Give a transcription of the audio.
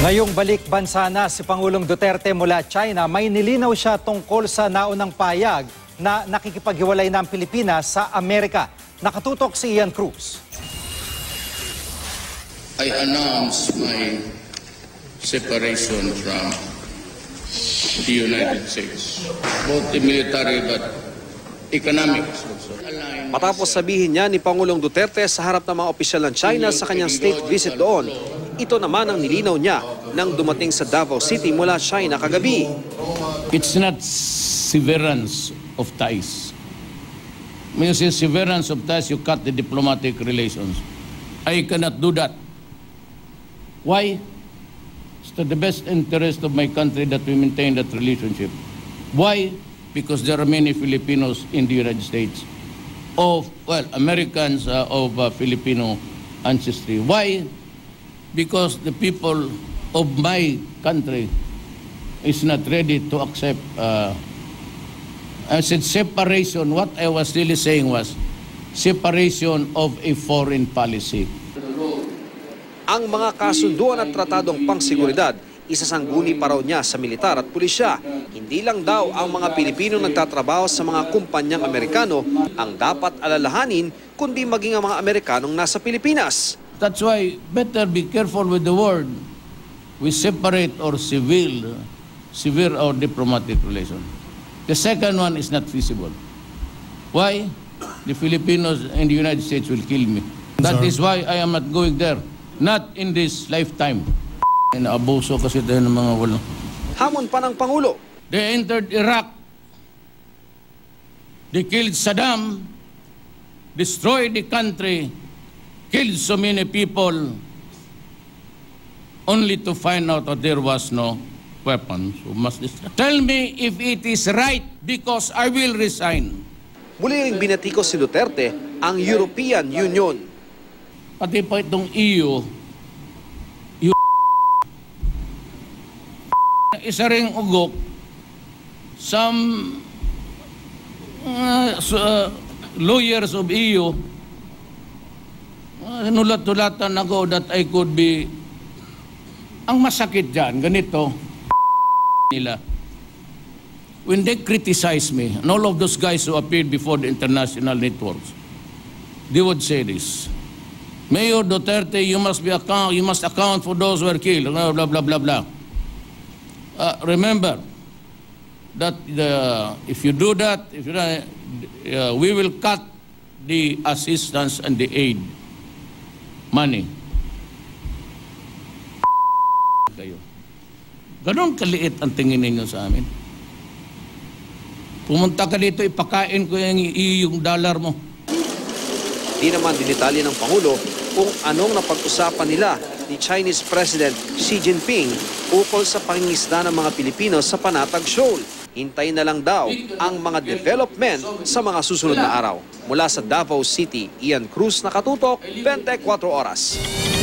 Ngayong balik bansa na si Pangulong Duterte mula China, may nilinaw siya tungkol sa naunang payag na nakikipaghiwalay ng Pilipinas sa Amerika. Nakatutok si Ian Cruz. I announce my separation from the United States, both the military but economics also. Matapos sabihin niya ni Pangulong Duterte sa harap ng mga opisyal ng China sa kanyang state visit doon, ito naman ang nilinaw niya nang dumating sa Davao City mula China kagabi. It's not severance of ties. When you say severance of ties, you cut the diplomatic relations. I cannot do that. Why? It's to the best interest of my country that we maintain that relationship. Why? Because there are many Filipinos in the United States, Americans of Filipino ancestry. Why? Because the people of my country is not ready to accept. I said separation. What I was really saying was separation of a foreign policy. Ang mga kasunduan at tratadong pangseguridad, isasangguni pa raw niya sa militar at pulisya. Hindi lang daw ang mga Pilipino nagtatrabaho sa mga kumpanyang Amerikano ang dapat alalahanin, kundi maging ang mga Amerikanong nasa Pilipinas. That's why better be careful with the word. We separate or severe our diplomatic relation. The second one is not feasible. Why? The Filipinos in the United States will kill me. That is why I am not going there. Not in this lifetime. Inaabuso kasi tayo ng mga walang. Hamon pa ng Pangulo. They entered Iraq. They killed Saddam, destroyed the country, killed so many people, only to find out that there was no weapons. So must tell me if it is right, because I will resign. Muli ring binatiko si Duterte ang European Union. Pati pa itong EU, isa ring ugok, some lawyers of EU, nulat-tulatan ako that I could be, ang masakit dyan, ganito, nila. When they criticize me, and all of those guys who appeared before the international networks, they would say this: Mayor Duterte, you must account for those who were killed, blah, blah, blah, blah, blah. Remember that if you do that, we will cut the assistance and the aid money. Kayo. Ganon kaliit ang tingin ninyo sa amin. Pumunta ka dito, ipakain ko yung dollar mo. Di naman dinitalya ng Pangulo kung anong napag-usapan nila ni Chinese President Xi Jinping ukol sa pangingisda ng mga Pilipino sa Panatag Shoal. Hintayin na lang daw ang mga development sa mga susunod na araw. Mula sa Davao City, Ian Cruz, Nakatutok, 24 Oras.